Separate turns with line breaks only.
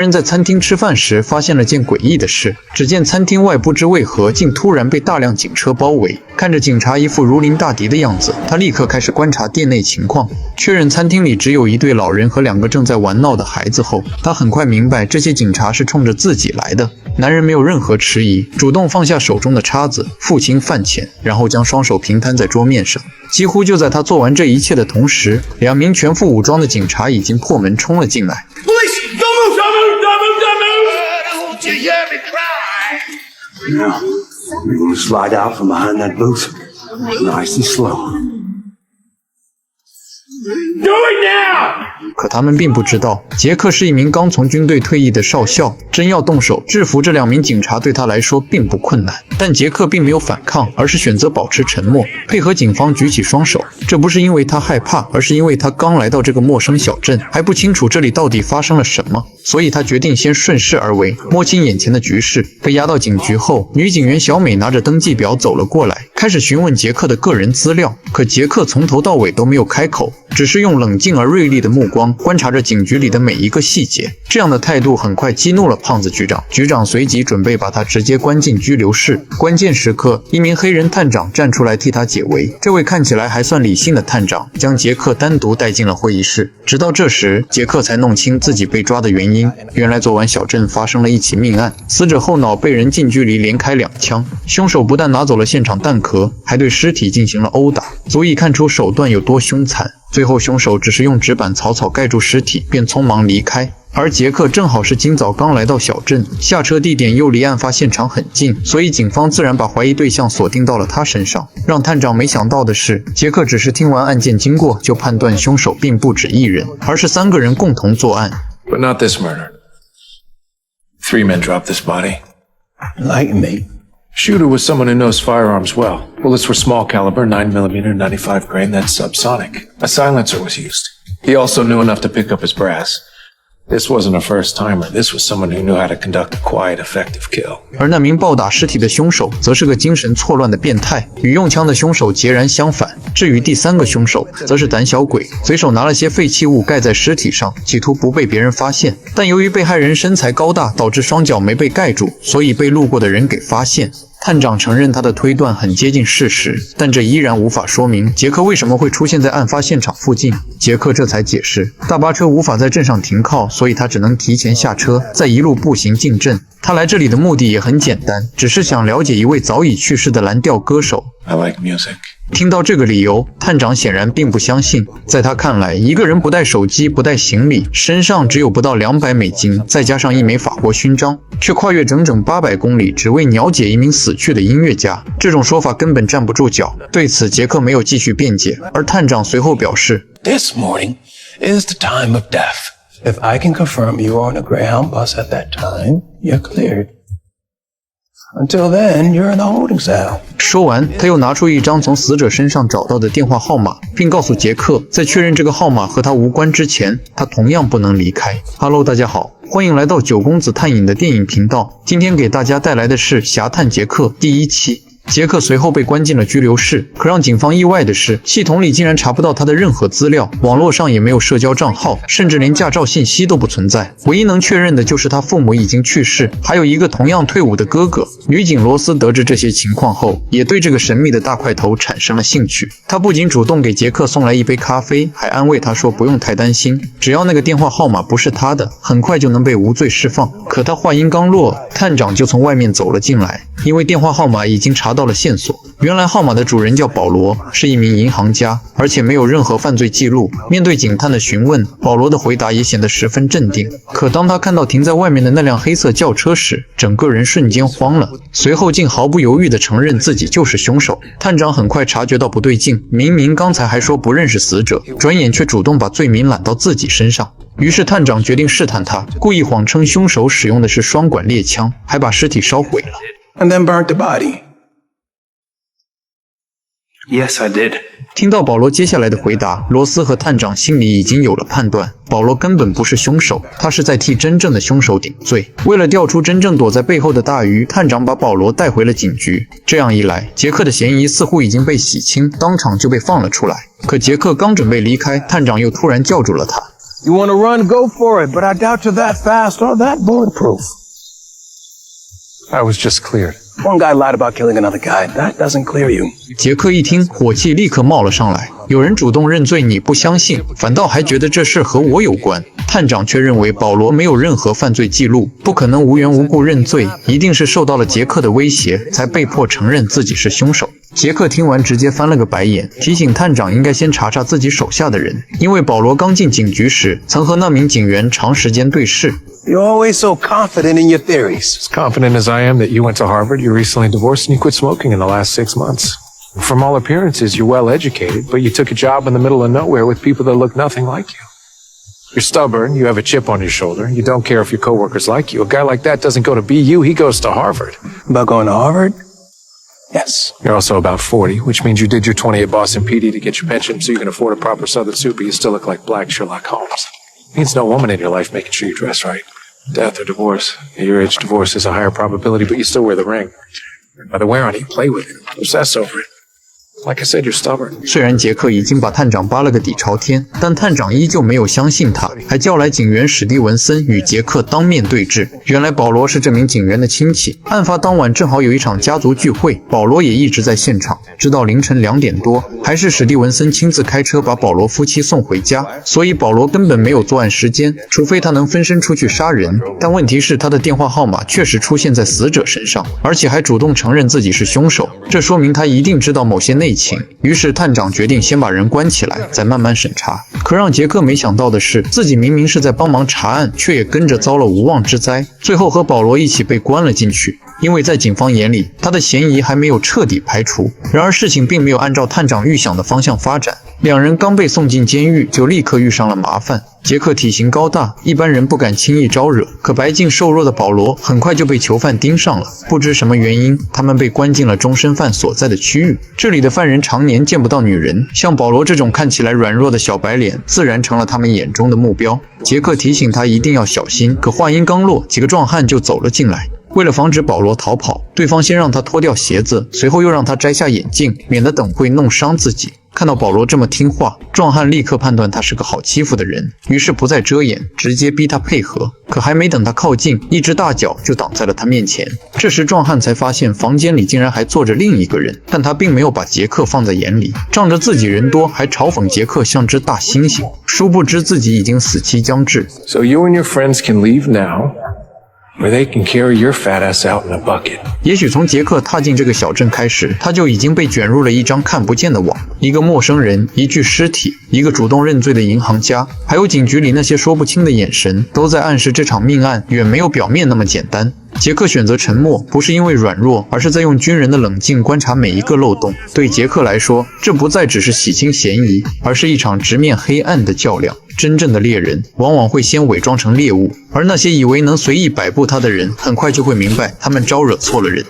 人在餐厅吃饭时发现了件诡异的事，只见餐厅外不知为何竟突然被大量警车包围，看着警察一副如临大敌的样子，他立刻开始观察店内情况，确认餐厅里只有一对老人和2个正在玩闹的孩子后，他很快明白这些警察是冲着自己来的。男人没有任何迟疑，主动放下手中的叉子，付清饭钱，然后将双手平摊在桌面上。几乎就在他做完这一切的同时，2名全副武装的警察已经破门冲了进来。
Don't you hear me cry?
Now, we're going to slide out from behind that booth, nice and slow.
Do it now!
可他们并不知道，杰克是一名刚从军队退役的少校，真要动手制服这2名警察对他来说并不困难。但杰克并没有反抗，而是选择保持沉默，配合警方举起双手。这不是因为他害怕，而是因为他刚来到这个陌生小镇，还不清楚这里到底发生了什么，所以他决定先顺势而为，摸清眼前的局势。被押到警局后，女警员小美拿着登记表走了过来，开始询问杰克的个人资料。可杰克从头到尾都没有开口，只是用冷静而锐利的目光观察着警局里的每一个细节。这样的态度很快激怒了胖子局长，局长随即准备把他直接关进拘留室。关键时刻，一名黑人探长站出来替他解围。这位看起来还算理性的探长将杰克单独带进了会议室。直到这时，杰克才弄清自己被抓的原因。原来昨晚小镇发生了一起命案，死者后脑被人近距离连开2枪，凶手不但拿走了现场弹壳，还对尸体进行了殴打，足以看出手段有多凶残。最后凶手只是用纸板草草盖住尸体，便匆忙离开。而杰克正好是今早刚来到小镇，下车地点又离案发现场很近，所以警方自然把怀疑对象锁定到了他身上。让探长没想到的是，杰克只是听完案件经过就判断凶手并不止1人，而是3个人共同作案。
But not this murder. 3 men dropped this body.
Enlighten me.
Shooter was someone who knows firearms well. Bullets were small caliber, 9mm, 95 grain, that's subsonic. A silencer was used. He also knew enough to pick up his brass. This wasn't a first-timer. This was someone who knew how to conduct a quiet, effective kill.
而那名暴打尸体的凶手，则是个精神错乱的变态，与用枪的凶手截然相反。至于第3个凶手，则是胆小鬼，随手拿了些废弃物盖在尸体上，企图不被别人发现。但由于被害人身材高大，导致双脚没被盖住，所以被路过的人给发现。探长承认他的推断很接近事实，但这依然无法说明杰克为什么会出现在案发现场附近。杰克这才解释，大巴车无法在镇上停靠，所以他只能提前下车，再一路步行进镇。他来这里的目的也很简单，只是想了解一位早已去世的蓝调歌手。
I like music.
听到这个理由，探长显然并不相信。在他看来，一个人不带手机，不带行李，身上只有不到$200，再加上1枚法国勋章，却跨越整整800公里，只为了解一名死去的音乐家，这种说法根本站不住脚。对此，杰克没有继续辩解，而探长随后表示
This morning is the time of death. If I can confirm you were on a Greyhound bus at that time, you're cleared. Until then, you're in the holding cell.
说完，他又拿出一张从死者身上找到的电话号码，并告诉杰克，在确认这个号码和他无关之前，他同样不能离开。Hello， 大家好，欢迎来到九公子探影的电影频道。今天给大家带来的是《侠探杰克》第1期。杰克随后被关进了拘留室，可让警方意外的是，系统里竟然查不到他的任何资料，网络上也没有社交账号，甚至连驾照信息都不存在。唯一能确认的就是他父母已经去世，还有一个同样退伍的哥哥。女警罗斯得知这些情况后，也对这个神秘的大块头产生了兴趣。她不仅主动给杰克送来一杯咖啡，还安慰他说不用太担心，只要那个电话号码不是他的，很快就能被无罪释放。可他话音刚落，探长就从外面走了进来，因为电话号码已经查到了线索。原来号码的主人叫保罗，是一名银行家，而且没有任何犯罪记录。面对警探的询问，保罗的回答也显得十分镇定。可当他看到停在外面的那辆黑色轿车时，整个人瞬间慌了，随后竟毫不犹豫地承认自己就是凶手。探长很快察觉到不对劲，明明刚才还说不认识死者，转眼却主动把罪名揽到自己身上。于是探长决定试探他，故意谎称凶手使用的是双管猎枪，还把尸体烧毁了。
And then burnt the body. Yes, I did.
听到保罗接下来的回答，罗斯和探长心里已经有了判断，保罗根本不是凶手，他是在替真正的凶手顶罪。为了调出真正躲在背后的大鱼，探长把保罗带回了警局。这样一来，杰克的嫌疑似乎已经被洗清，当场就被放了出来。可杰克刚准备离开，探长又突然叫住了他。
You want to run? Go for it, but I doubt you're that fast or that bulletproof.
I was just cleared.
One guy lied about killing another guy. That doesn't clear you.
杰克一听，火气立刻冒了上来。有人主动认罪，你不相信，反倒还觉得这事和我有关。探长却认为保罗没有任何犯罪记录，不可能无缘无故认罪，一定是受到了杰克的威胁，才被迫承认自己是凶手。杰克听完直接翻了个白眼，提醒探长应该先查查自己手下的人，因为保罗刚进警局时曾和那名警员长时间对视。
You're always so confident in your theories.
As confident as I am that you went to Harvard, you're recently divorced, and you quit smoking in the last 6 months. From all appearances, you're well educated, but you took a job in the middle of nowhere with people that look nothing like you. You're stubborn, you have a chip on your shoulder, you don't care if your coworkers like you. A guy like that doesn't go to BU, he goes to Harvard.
About going to Harvard? Yes.
You're also about 40, which means you did your 20 at Boston PD to get your pension so you can afford a proper Southern suit, but you still look like Black Sherlock Holmes. Means no woman in your life making sure you dress right. Death or divorce. At your age, divorce is a higher probability, but you still wear the ring. By the wear on it, you play with it, obsess over it. Like I said, you're stubborn.
虽然杰克已经把探长扒了个底朝天，但探长依旧没有相信他，还叫来警员史蒂文森与杰克当面对质。原来保罗是这名警员的亲戚，案发当晚正好有一场家族聚会，保罗也一直在现场，直到凌晨2点多，还是史蒂文森亲自开车把保罗夫妻送回家，所以保罗根本没有作案时间，除非他能分身出去杀人。但问题是他的电话号码确实出现在死者身上，而且还主动承认自己是凶手，这说明他一定知道某些内情。于是探长决定先把人关起来，再慢慢审查。可让杰克没想到的是，自己明明是在帮忙查案，却也跟着遭了无妄之灾，最后和保罗一起被关了进去。因为在警方眼里，他的嫌疑还没有彻底排除。然而事情并没有按照探长预想的方向发展，两人刚被送进监狱，就立刻遇上了麻烦。杰克体型高大，一般人不敢轻易招惹，可白净瘦弱的保罗很快就被囚犯盯上了。不知什么原因，他们被关进了终身犯所在的区域。这里的犯人常年见不到女人，像保罗这种看起来软弱的小白脸，自然成了他们眼中的目标。杰克提醒他一定要小心，可话音刚落，几个壮汉就走了进来。为了防止保罗逃跑，对方先让他脱掉鞋子，随后又让他摘下眼镜，免得等会弄伤自己。看到保罗这么听话，壮汉立刻判断他是个好欺负的人，于是不再遮掩，直接逼他配合。可还没等他靠近，一只大脚就挡在了他面前。这时壮汉才发现房间里竟然还坐着另一个人，但他并没有把杰克放在眼里，仗着自己人多，还嘲讽杰克像只大猩猩。殊不知自己已经死期将至。
So you and your friends can leave now, or they can carry your fat ass out in a bucket.
也许从杰克踏进这个小镇开始，他就已经被卷入了一张看不见的网。一个陌生人，一具尸体，一个主动认罪的银行家，还有警局里那些说不清的眼神，都在暗示这场命案远没有表面那么简单。杰克选择沉默，不是因为软弱，而是在用军人的冷静观察每一个漏洞。对杰克来说，这不再只是洗清嫌疑，而是一场直面黑暗的较量。真正的猎人往往会先伪装成猎物，而那些以为能随意摆布他的人，很快就会明白他们招惹错了人。